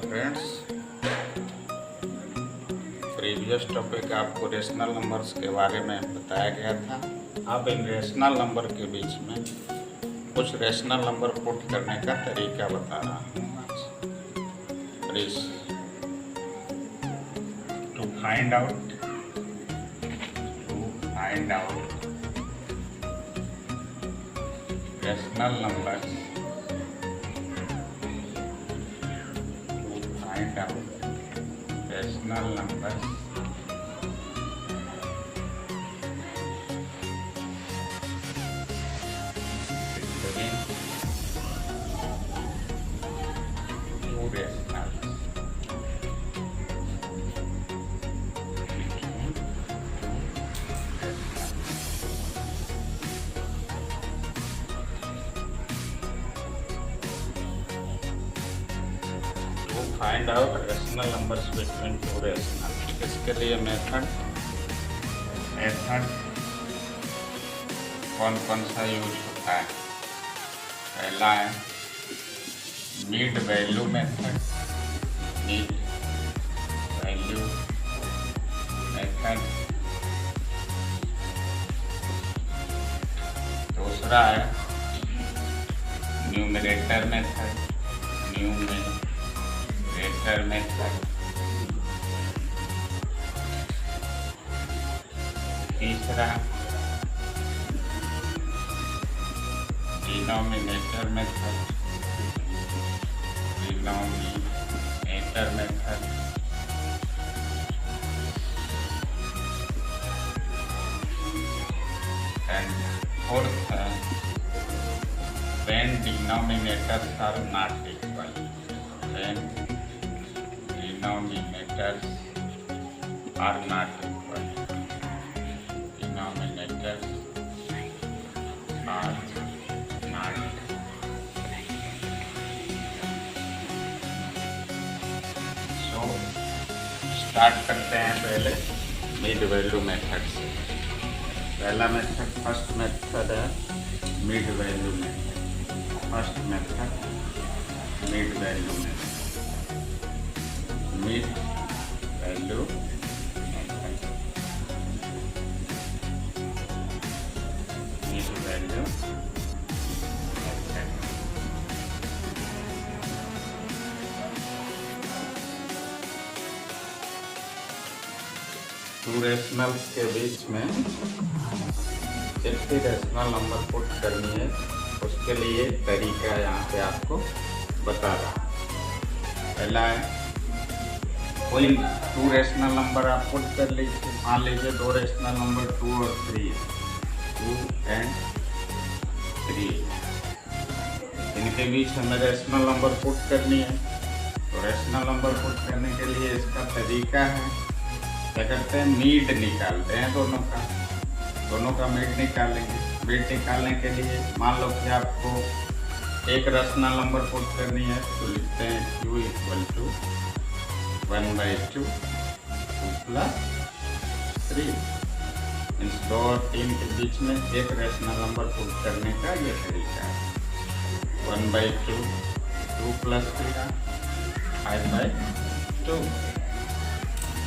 Friends, previous topic आपको rational numbers के बारे में बताया गया था। अब इन रेशनल नंबर के बीच में कुछ रेशनल नंबर पुट करने का तरीका बता रहा हूँ आज। Please to find out rational numbers rational numbers between two rationals find out rational numbers between two rational. इसके लिए मेथड कौन कौन सा यूज होता है? पहला है मीड वैल्यू मेथड। दूसरा है न्यूमरेटर मेथड। तीसरा डिनोमिनेटर मेथड। एंड फोर्थ है when denominators are not equal। Denominators are not equal। Denominators are not। So start करते हैं पहले मिड वैल्यू मेथड से। पहला मेथड फर्स्ट मेथड है mid value method. Mid value two rationals के बीच में एक ही रेशनल नंबर पुट करनी है, उसके लिए तरीका यहाँ पे आपको बता रहा हूँ। पहला है कोई टू रेशनल नंबर आप पुट कर लीजिए। मान लीजिए दो रेशनल नंबर 2 और 3 है। 2 and 3 इनके बीच हमें रेशनल नंबर पुट करनी है। तो रेशनल नंबर पुट करने के लिए इसका तरीका है, क्या करते हैं, मीड निकालते हैं दोनों का मीड निकालेंगे। मीड निकालने के लिए मान लो कि आपको एक रेशनल नंबर पुट करनी है, तो लिखते हैं q = 1/2 + 3। इन 2 और 3 के बीच में एक रेशनल नंबर पुट करने का ये तरीका है। 1/2 2 + 3 5/2।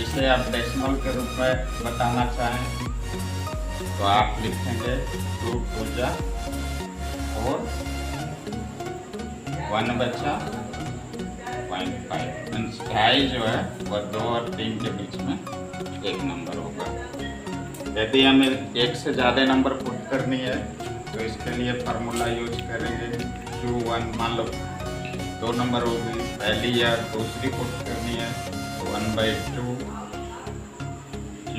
इसे आप डेसिमल के रूप में बताना चाहें तो आप लिखेंगे 2 × 4 1 बचा 0.5। मीन्स ढाई जो है वह 2 और 3 के बीच में एक नंबर होगा। यदि हमें एक से ज़्यादा नंबर पुट करनी है तो इसके लिए फार्मूला यूज करेंगे Q1। मान लो 2 नंबर होगी, पहली या दूसरी पुट करनी है तो 1/2 Q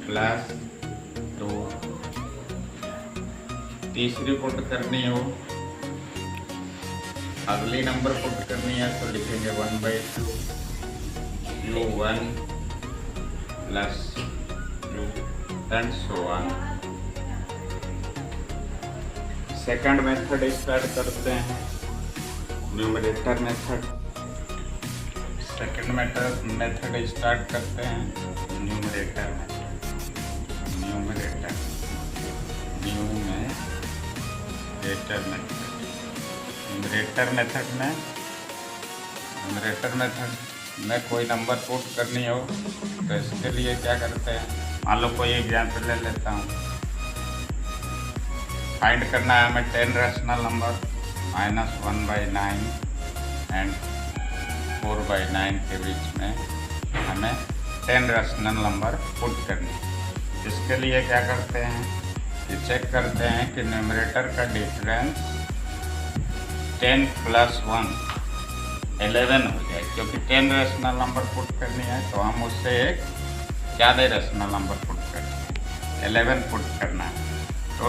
+ 2। तीसरी पुट करनी हो, अगली नंबर पुट करनी है तो लिखेंगे 1/2 Q1 + Q and so on। Second method start करते हैं, numerator method. Second method start करते हैं न्यूमरेटर न्यूमरेटर मेथड में न्यूमरेटर मेथड में कोई नंबर पुट करनी हो तो इसके लिए क्या करते हैं, मान लो कोई एग्जाम्पल ले लेता हूँ। फाइंड करना है हमें 10 रेशनल नंबर -1/9 एंड 4/9 के बीच में हमें 10 रेशनल नंबर पुट करनी है। इसके लिए क्या करते हैं कि चेक करते हैं कि न्यूमरेटर का डिफरेंस 10 + 1 11 हो जाए, क्योंकि 10 रेशनल नंबर पुट करनी है तो हम उससे एक ज़्यादा रेशनल नंबर पुट करनी है, 11 पुट करना है। तो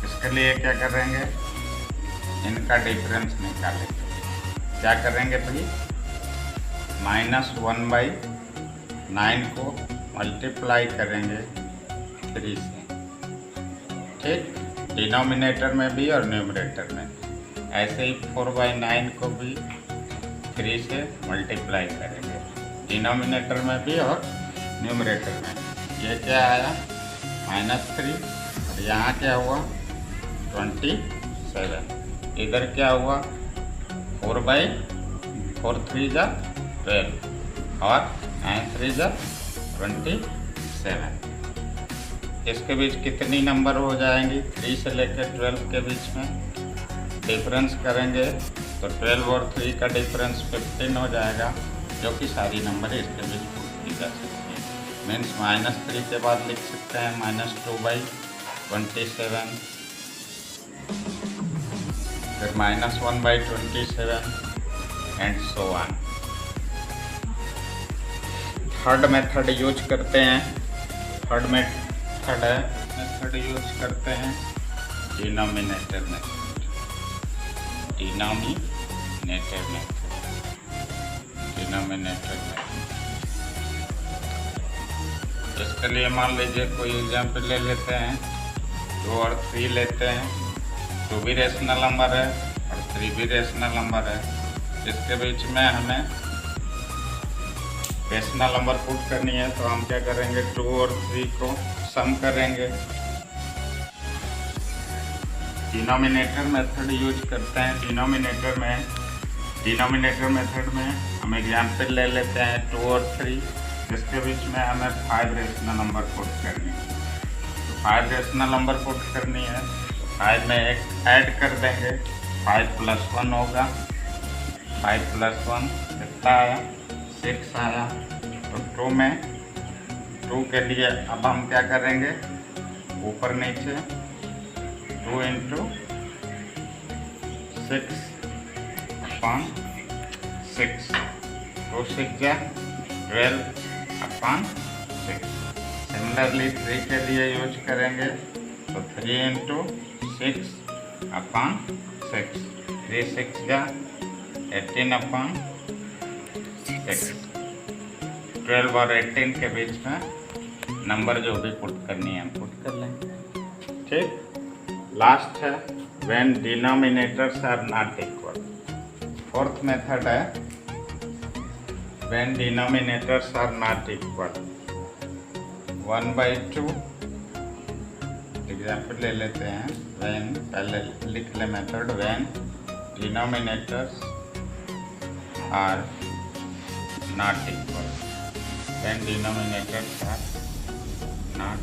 इसके लिए क्या करेंगे, इनका डिफरेंस निकालेंगे। क्या करेंगे भाई, -1/9 को मल्टीप्लाई करेंगे 3 से, ठीक, डिनोमिनेटर में भी और न्यूमरेटर में। ऐसे ही 4/9 को भी 3 से मल्टीप्लाई करेंगे, डिनोमिनेटर में भी और न्यूमरेटर में। ये क्या आया -3, और यहाँ क्या हुआ 27। इधर क्या हुआ 4/4 3 = 12 और 9 3 = 27। इसके बीच कितनी नंबर हो जाएंगी, 3 से लेकर 12 के बीच में डिफरेंस करेंगे तो 12 और 3 का डिफरेंस 15 हो जाएगा, जो कि सारी नंबर इसके बीच पुट की जा सकती है। मीन्स -3 के बाद लिख सकते हैं -2/27, फिर -1/27 and so on. Third method use करते हैं, थर्ड मेथड यूज करते हैं डिनोमिनेटर मेथड। डिनोमिनेटर मेथड इसके लिए मान लीजिए कोई एग्जाम्पल ले लेते हैं, 2 और 3 लेते हैं। 2 भी रेशनल नंबर है और 3 भी रेशनल नंबर है। इसके बीच में हमें रेशनल नंबर पुट करनी है, तो हम क्या करेंगे, 2 और 3 को सम करेंगे। डिनोमिनेटर मेथड यूज करते हैं। डिनोमिनेटर मेथड में हम एग्जाम्पल ले लेते हैं 2 और 3, जिसके बीच में हमें 5 रेशनल नंबर पुट करनी है। तो 5 रेशनल नंबर पुट करनी है, तो 5 में एक ऐड कर देंगे, 5 + 1 होगा। 5 + 1 कितना आया, 6 आया। तो 2 के लिए अब हम क्या करेंगे, ऊपर नीचे 2 × 6/6, 2 6 = 12/6। सिमिलरली 3 के लिए यूज करेंगे तो 3 × 6/6, 3 6 = 18/6। 12 और 18 के बीच में नंबर जो भी पुट करनी है हम पुट कर लेंगे, ठीक। लास्ट है when denominators are not equal. Fourth method है when denominators are not equal. 1/2 example ले लेते हैं। व्हेन, पहले लिख ले method, when denominators are not equal. When denominators are not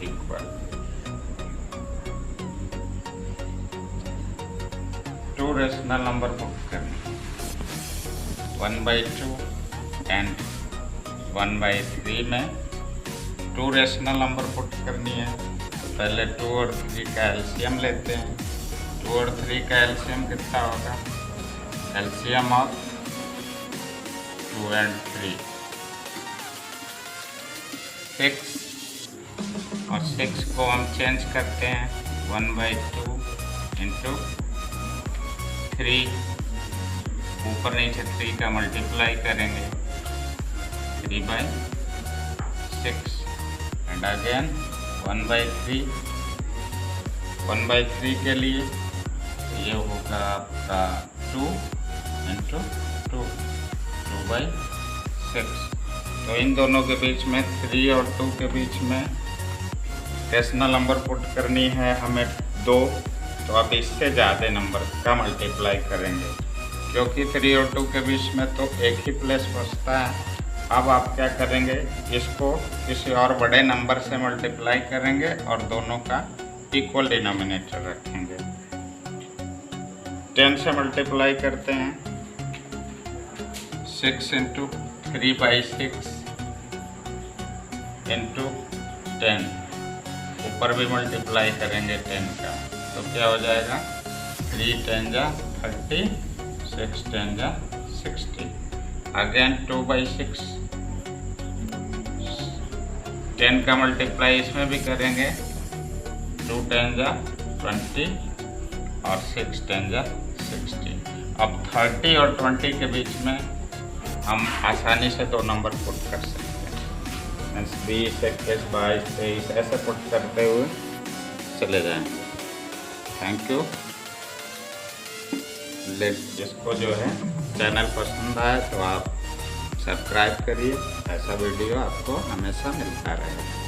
equal, 2 rational number put करने, 1/2 एंड 1/3 में 2 रेशनल नंबर पुट करनी है। तो पहले 2 और 3 का एलसीएम लेते हैं। 2 और 3 का एलसीएम कितना होगा, एलसीएम ऑफ 2 and 3 6, और 6 को हम चेंज करते हैं 1/2 × 3, ऊपर नीचे 3 का मल्टीप्लाई करेंगे 3/6 एंड अगेन 1/3। 1/3 के लिए ये होगा आपका 2 × 2, 2/6। तो इन दोनों के बीच में 3 और 2 के बीच में रेशनल नंबर पुट करनी है हमें 2। तो अब इससे ज़्यादा नंबर का मल्टीप्लाई करेंगे, क्योंकि 3 और 2 के बीच में तो एक ही प्लेस बचता है। अब आप क्या करेंगे, इसको किसी और बड़े नंबर से मल्टीप्लाई करेंगे और दोनों का इक्वल डिनोमिनेटर रखेंगे। 10 से मल्टीप्लाई करते हैं, 6 × 3/6 × 10, ऊपर भी मल्टीप्लाई करेंगे 10 का, तो क्या हो जाएगा 3 10 जा 30, 6 10 जा 60। अगेन 2/6, 10 का मल्टीप्लाई इसमें भी करेंगे, 2 10 जा 20 और 6 10 जा 60। अब 30 और 20 के बीच में हम आसानी से 2 नंबर पुट कर सकते हैं। 20, 21, 22, 23 ऐसे पुट करते हुए चले जाएंगे। Thank you. जिसको जो है चैनल पसंद आए तो आप सब्सक्राइब करिए, ऐसा वीडियो आपको हमेशा मिलता रहेगा।